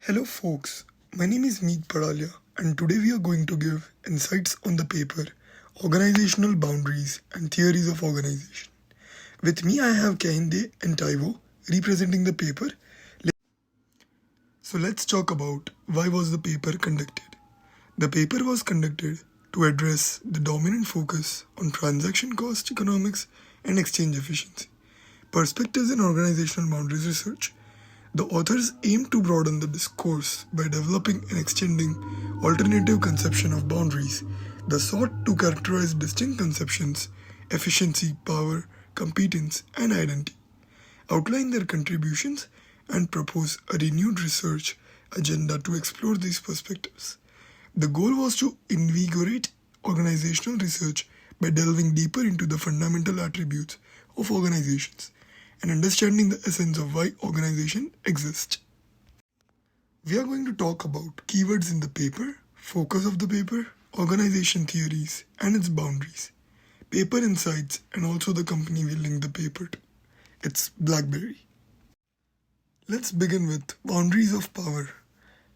Hello, folks. My name is Meet Padalia, and today we are going to give insights on the paper Organizational Boundaries and Theories of Organization. With me, I have Kehinde and Taiwo representing the paper. So let's talk about why was the paper conducted. The paper was conducted to address the dominant focus on transaction cost economics and exchange efficiency. Perspectives in organizational boundaries research. The authors aim to broaden the discourse by developing and extending alternative conception of boundaries. They sought to characterize distinct conceptions, efficiency, power, competence, and identity, outline their contributions, and propose a renewed research agenda to explore these perspectives. The goal was to invigorate organizational research by delving deeper into the fundamental attributes of organizations and understanding the essence of why organization exists. We are going to talk about keywords in the paper, focus of the paper, organization theories and its boundaries, paper insights, and also the company we link the paper to. It's BlackBerry. Let's begin with boundaries of power.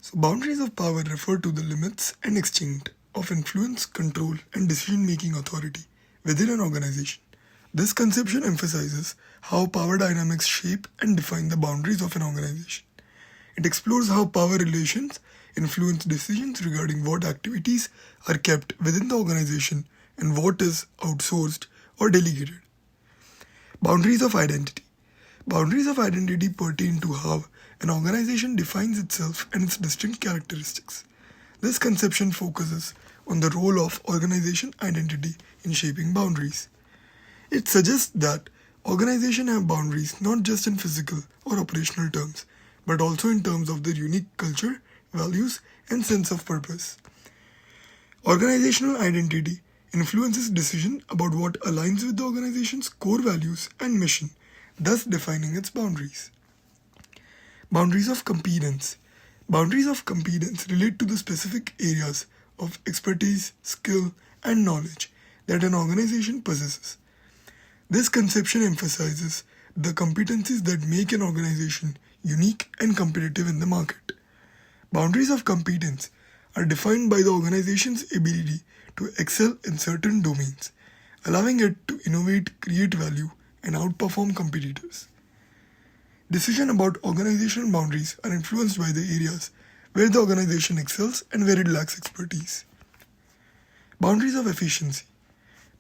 So, boundaries of power refer to the limits and extent of influence, control, and decision making authority within an organization. This conception emphasizes how power dynamics shape and define the boundaries of an organization. It explores how power relations influence decisions regarding what activities are kept within the organization and what is outsourced or delegated. Boundaries of identity. Boundaries of identity pertain to how an organization defines itself and its distinct characteristics. This conception focuses on the role of organization identity in shaping boundaries. It suggests that organizations have boundaries not just in physical or operational terms, but also in terms of their unique culture, values, and sense of purpose. Organizational identity influences decision about what aligns with the organization's core values and mission, thus defining its boundaries. Boundaries of competence. Boundaries of competence relate to the specific areas of expertise, skill, and knowledge that an organization possesses. This conception emphasizes the competencies that make an organization unique and competitive in the market. Boundaries of competence are defined by the organization's ability to excel in certain domains, allowing it to innovate, create value, and outperform competitors. Decisions about organizational boundaries are influenced by the areas where the organization excels and where it lacks expertise. Boundaries of efficiency.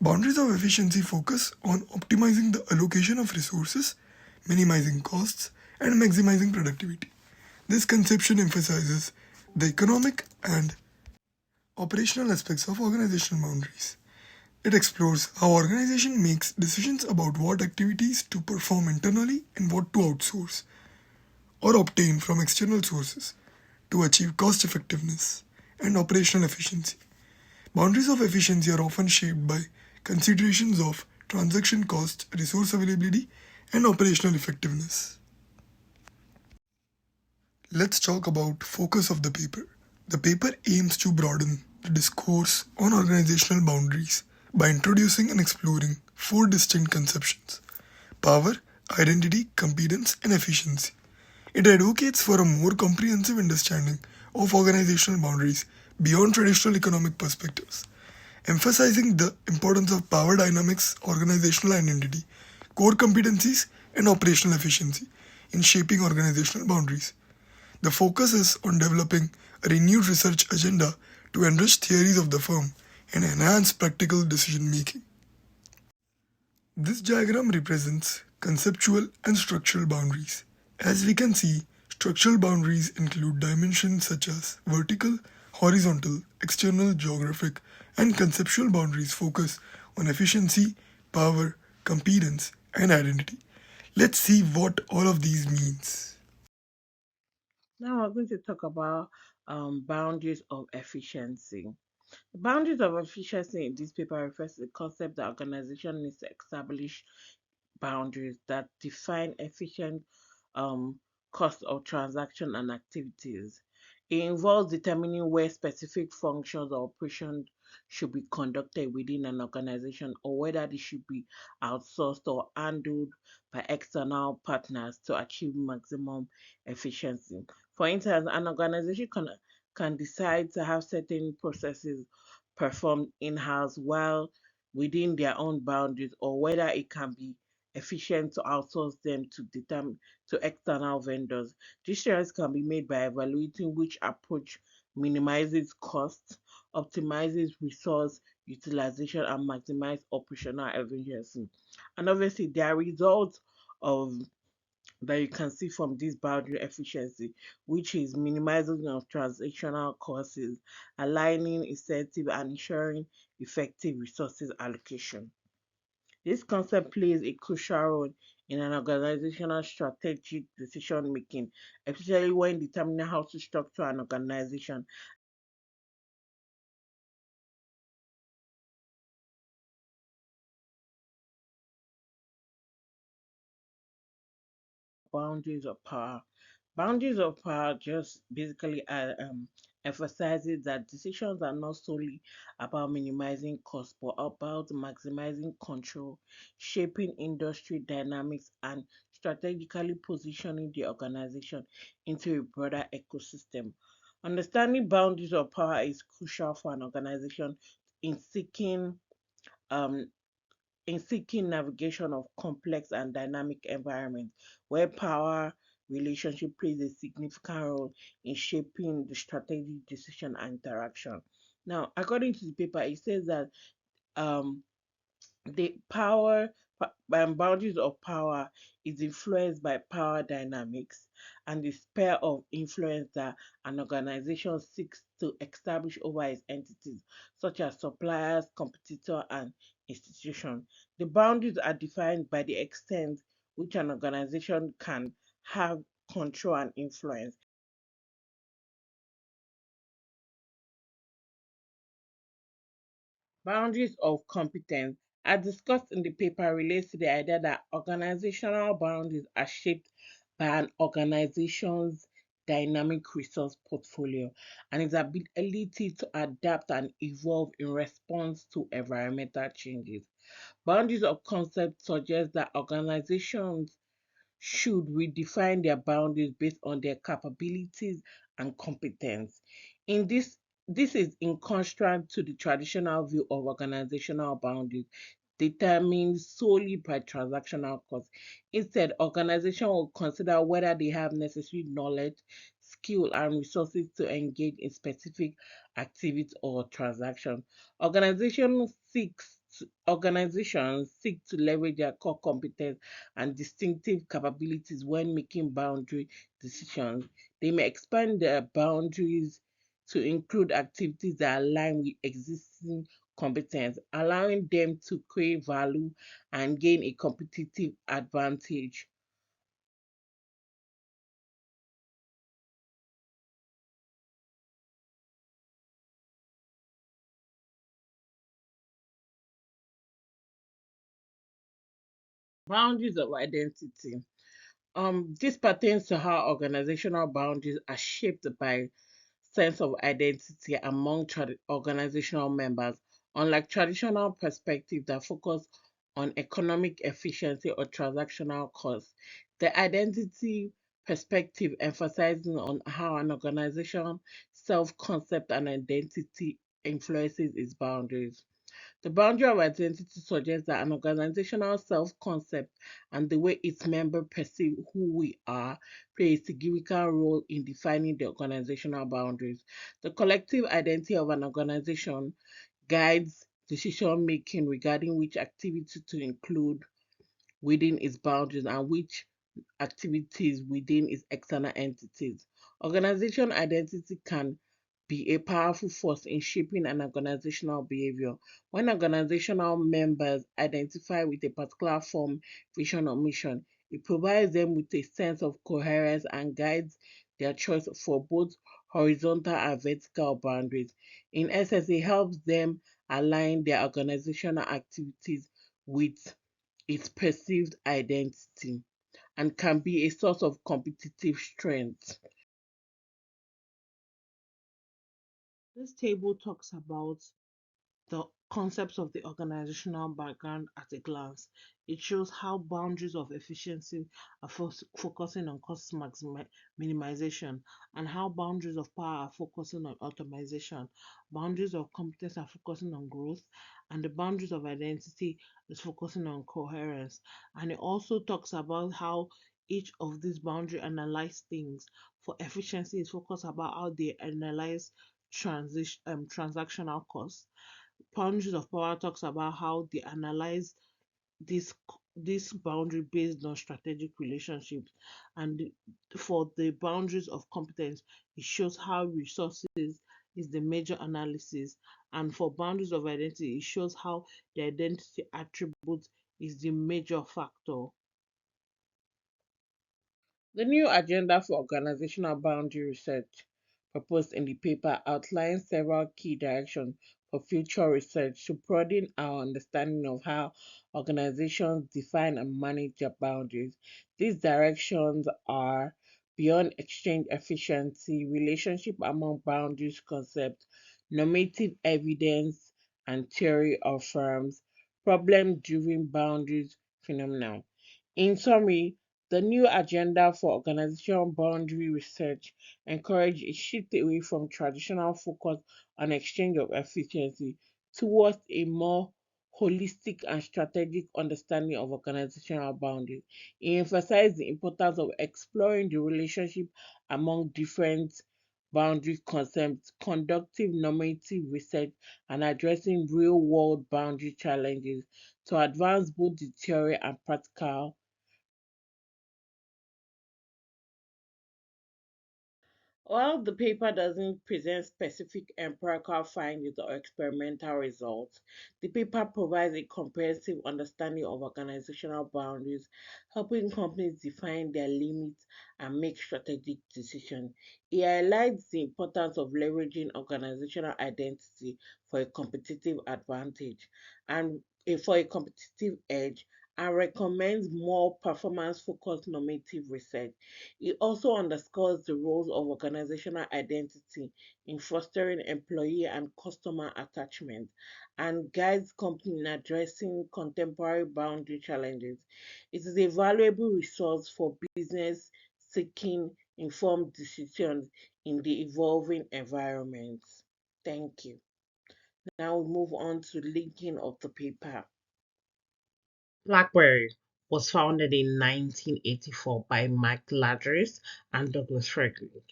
Boundaries of efficiency focus on optimizing the allocation of resources, minimizing costs, and maximizing productivity. This conception emphasizes the economic and operational aspects of organizational boundaries. It explores how organization makes decisions about what activities to perform internally and what to outsource or obtain from external sources to achieve cost effectiveness and operational efficiency. Boundaries of efficiency are often shaped by considerations of transaction cost, resource availability, and operational effectiveness. Let's talk about focus of the paper. The paper aims to broaden the discourse on organizational boundaries by introducing and exploring four distinct conceptions: power, identity, competence, and efficiency. It advocates for a more comprehensive understanding of organizational boundaries beyond traditional economic perspectives, emphasizing the importance of power dynamics, organizational identity, core competencies, and operational efficiency in shaping organizational boundaries. The focus is on developing a renewed research agenda to enrich theories of the firm and enhance practical decision making. This diagram represents conceptual and structural boundaries. As we can see, structural boundaries include dimensions such as vertical, horizontal, external, geographic, and conceptual boundaries focus on efficiency, power, competence, and identity. Let's see what all of these means. Now we're going to talk about boundaries of efficiency. The boundaries of efficiency in this paper refers to the concept that organization needs to establish boundaries that define efficient um, cost of transaction and activities. It involves determining where specific functions or operations should be conducted within an organization or whether they should be outsourced or handled by external partners to achieve maximum efficiency. For instance, an organization can decide to have certain processes performed in-house while within their own boundaries, or whether it can be efficient to outsource them to external vendors. This choice can be made by evaluating which approach minimizes costs, optimizes resource utilization, and maximizes operational efficiency. And obviously, there are results of that you can see from this boundary efficiency, which is minimizing of transactional costs, aligning incentive, and ensuring effective resources allocation. This concept plays a crucial role in an organizational strategic decision making, especially when determining how to structure an organization. Boundaries of power. Boundaries of power just basically emphasizes that decisions are not solely about minimizing costs, but about maximizing control, shaping industry dynamics, and strategically positioning the organization into a broader ecosystem. Understanding boundaries of power is crucial for an organization in seeking um, navigation of complex and dynamic environments where power relationship plays a significant role in shaping the strategic decision and interaction. Now, according to the paper, it says that um, the boundaries of power is influenced by power dynamics and the sphere of influence that an organization seeks to establish over its entities, such as suppliers, competitors, and institutions. The boundaries are defined by the extent which an organization can have control and influence. Boundaries of competence, as discussed in the paper, relates to the idea that organizational boundaries are shaped by an organization's dynamic resource portfolio and its ability to adapt and evolve in response to environmental changes. Boundaries of concept suggest that organizations should redefine their boundaries based on their capabilities and competence. In this is in contrast to the traditional view of organizational boundaries determined solely by transactional costs. Instead, organizations will consider whether they have necessary knowledge, skill, and resources to engage in specific activities or transactions. Organizations seek to leverage their core competence and distinctive capabilities when making boundary decisions. They may expand their boundaries to include activities that align with existing competence, allowing them to create value and gain a competitive advantage. Boundaries of identity. This pertains to how organizational boundaries are shaped by sense of identity among organizational members, unlike traditional perspectives that focus on economic efficiency or transactional costs. The identity perspective emphasizing on how an organization self-concept and identity influences its boundaries. The boundary of identity suggests that an organizational self concept and the way its members perceive who we are play a significant role in defining the organizational boundaries. The collective identity of an organization guides decision making regarding which activity to include within its boundaries and which activities within its external entities. Organization identity can be a powerful force in shaping an organizational behavior. When organizational members identify with a particular form, vision, or mission, it provides them with a sense of coherence and guides their choice for both horizontal and vertical boundaries. In essence, it helps them align their organizational activities with its perceived identity and can be a source of competitive strength. This table talks about the concepts of the organizational background at a glance. It shows how boundaries of efficiency are focusing on minimization, and how boundaries of power are focusing on automation. Boundaries of competence are focusing on growth, and the boundaries of identity is focusing on coherence. And it also talks about how each of these boundary analyze things. For efficiency, it's focused about how they analyze transactional costs. Boundaries of Power talks about how they analyze this boundary based on strategic relationships, and for the boundaries of competence, it shows how resources is the major analysis, and for boundaries of identity, it shows how the identity attribute is the major factor. The new agenda for organizational boundary research proposed in the paper outlines several key directions for future research to broaden our understanding of how organizations define and manage their boundaries. These directions are beyond exchange efficiency, relationship among boundaries concept, normative evidence and theory of firms, problem driven boundaries phenomenon. In summary, the new agenda for organizational boundary research encourage a shift away from traditional focus on exchange of efficiency towards a more holistic and strategic understanding of organizational boundaries. It emphasized the importance of exploring the relationship among different boundary concepts, conducting normative research, and addressing real world boundary challenges to advance both the theory and practical. While the paper doesn't present specific empirical findings or experimental results, the paper provides a comprehensive understanding of organizational boundaries, helping companies define their limits and make strategic decisions. It highlights the importance of leveraging organizational identity for a competitive advantage and for a competitive edge, and recommends more performance focused normative research. It also underscores the roles of organizational identity in fostering employee and customer attachment, and guides companies in addressing contemporary boundary challenges. It is a valuable resource for business seeking informed decisions in the evolving environment. Thank you. Now we move on to linking of the paper. BlackBerry was founded in 1984 by Mike Ladris and Douglas Frederick.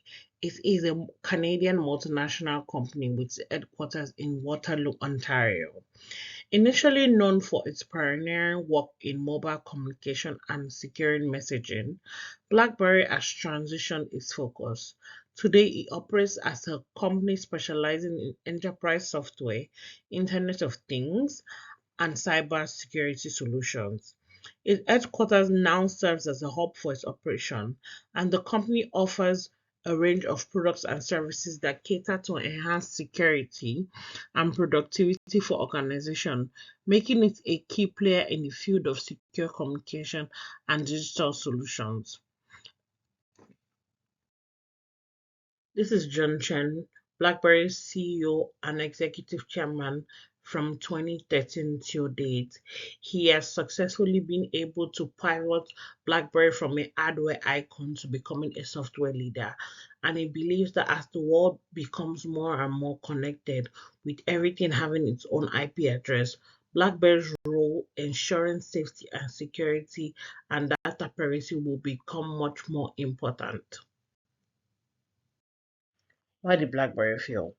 It is a Canadian multinational company with headquarters in Waterloo, Ontario. Initially known for its pioneering work in mobile communication and securing messaging, BlackBerry has transitioned its focus. Today, it operates as a company specializing in enterprise software, Internet of Things, and cybersecurity solutions. Its headquarters now serves as a hub for its operation, and the company offers a range of products and services that cater to enhance security and productivity for organizations, making it a key player in the field of secure communication and digital solutions. This is John Chen, BlackBerry's CEO and Executive Chairman from 2013 till date. He has successfully been able to pivot BlackBerry from a hardware icon to becoming a software leader. And he believes that as the world becomes more and more connected, with everything having its own IP address, BlackBerry's role ensuring safety and security and data privacy will become much more important. Why did BlackBerry fail?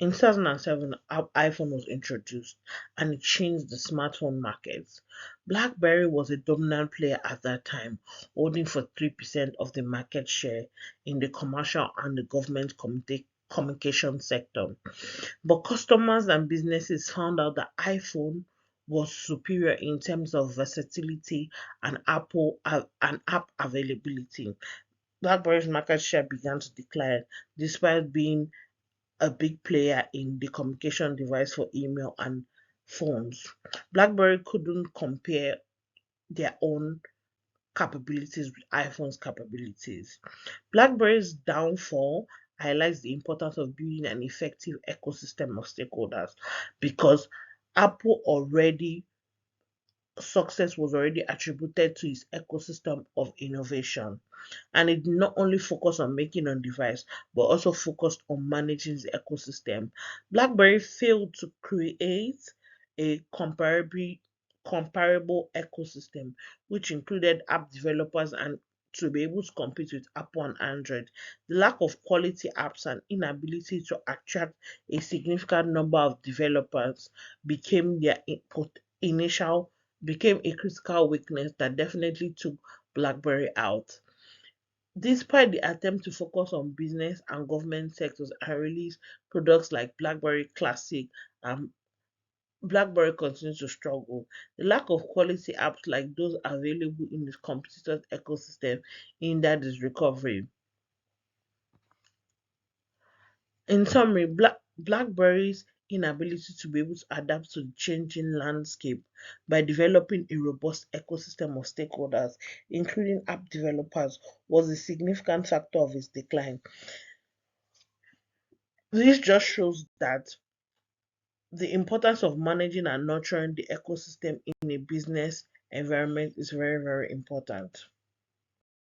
In 2007, iPhone was introduced and it changed the smartphone market. BlackBerry was a dominant player at that time, holding for 3% of the market share in the commercial and the government communication sector. But customers and businesses found out that iPhone was superior in terms of versatility and and app availability. BlackBerry's market share began to decline despite being a big player in the communication device for email and phones. BlackBerry couldn't compare their own capabilities with iPhone's capabilities. BlackBerry's downfall highlights the importance of building an effective ecosystem of stakeholders because Apple already success was already attributed to its ecosystem of innovation. And it did not only focus on making on device, but also focused on managing the ecosystem. BlackBerry failed to create a comparable ecosystem, which included app developers and to be able to compete with Apple and Android. The lack of quality apps and inability to attract a significant number of developers became their initial became a critical weakness that definitely took BlackBerry out. Despite the attempt to focus on business and government sectors and release products like BlackBerry Classic, and BlackBerry continues to struggle. The lack of quality apps like those available in its competitors' ecosystem hindered its recovery. In summary, BlackBerry's inability to be able to adapt to the changing landscape by developing a robust ecosystem of stakeholders, including app developers, was a significant factor of its decline. This just shows that the importance of managing and nurturing the ecosystem in a business environment is very, very important.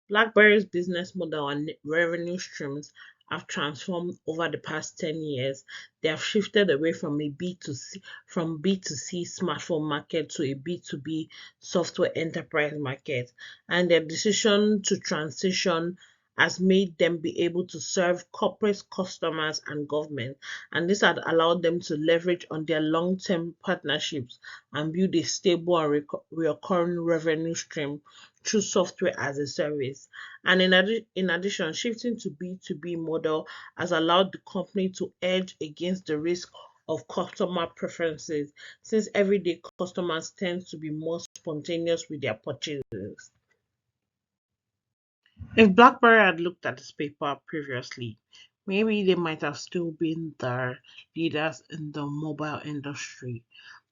BlackBerry's business model and revenue streams have transformed over the past 10 years. They have shifted away from a B2C smartphone market to a B2B software enterprise market, and their decision to transition has made them be able to serve corporate customers and government, and this had allowed them to leverage on their long-term partnerships and build a stable and recurring revenue stream through software as a service. And in addition, shifting to B2B model has allowed the company to edge against the risk of customer preferences, since everyday customers tend to be more spontaneous with their purchases. If BlackBerry had looked at this paper previously, maybe they might have still been the leaders in the mobile industry,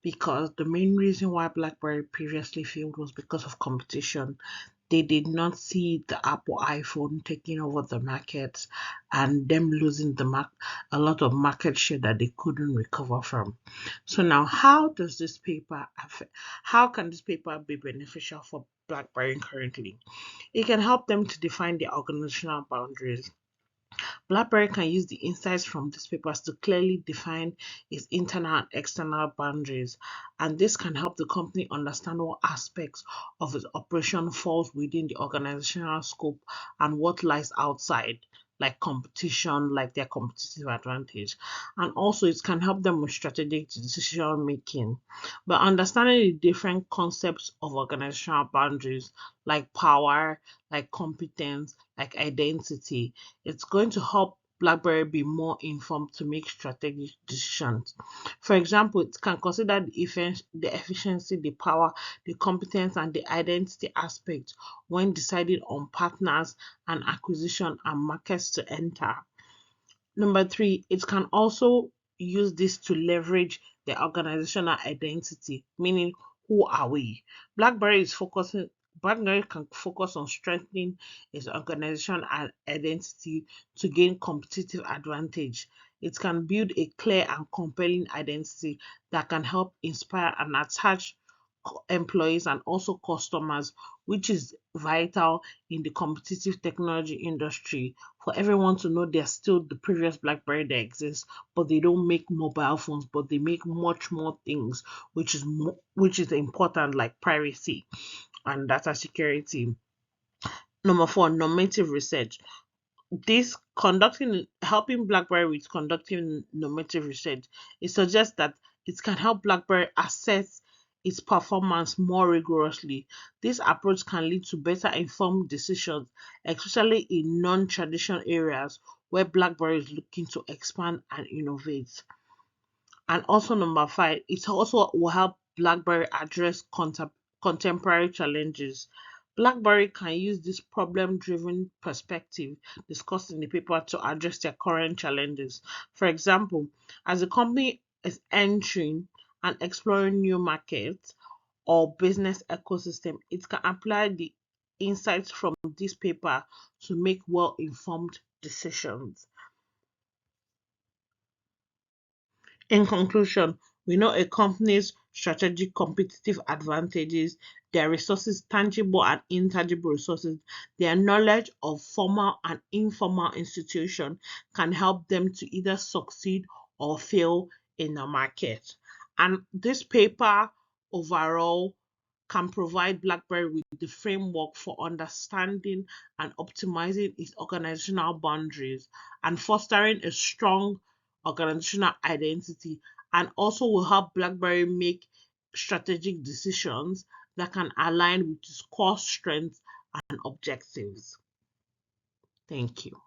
because the main reason why BlackBerry previously failed was because of competition. They did not see the Apple iPhone taking over the market and them losing a lot of market share that they couldn't recover from. So now, how can this paper be beneficial for BlackBerry currently? It can help them to define their organizational boundaries. BlackBerry can use the insights from these papers to clearly define its internal and external boundaries, and this can help the company understand what aspects of its operation falls within the organizational scope and what lies outside, like competition, like their competitive advantage. And also, it can help them with strategic decision making. By understanding the different concepts of organizational boundaries, like power, like competence, like identity, it's going to help BlackBerry be more informed to make strategic decisions. For example, it can consider the efficiency, the power, the competence, and the identity aspects when deciding on partners and acquisition and markets to enter. Number three, it can also use this to leverage the organizational identity, meaning who are we? BlackBerry is focusing BlackBerry can focus on strengthening its organization and identity to gain competitive advantage. It can build a clear and compelling identity that can help inspire and attach employees and also customers, which is vital in the competitive technology industry for everyone to know they're still the previous BlackBerry that exists, but they don't make mobile phones, but they make much more things, which is important, like privacy and data security. Number four, normative research. This conducting helping BlackBerry with conducting normative research, it suggests that it can help BlackBerry assess its performance more rigorously. This approach can lead to better informed decisions, especially in non-traditional areas where BlackBerry is looking to expand and innovate. And also number five, it also will help BlackBerry address contemporary challenges. BlackBerry can use this problem-driven perspective discussed in the paper to address their current challenges. For example, as a company is entering and exploring new markets or business ecosystem, it can apply the insights from this paper to make well-informed decisions. In conclusion, we know a company's strategic competitive advantages, their resources, tangible and intangible resources, their knowledge of formal and informal institutions can help them to either succeed or fail in the market. And this paper overall can provide BlackBerry with the framework for understanding and optimizing its organizational boundaries and fostering a strong organizational identity, and also will help BlackBerry make strategic decisions that can align with its core strengths and objectives. Thank you.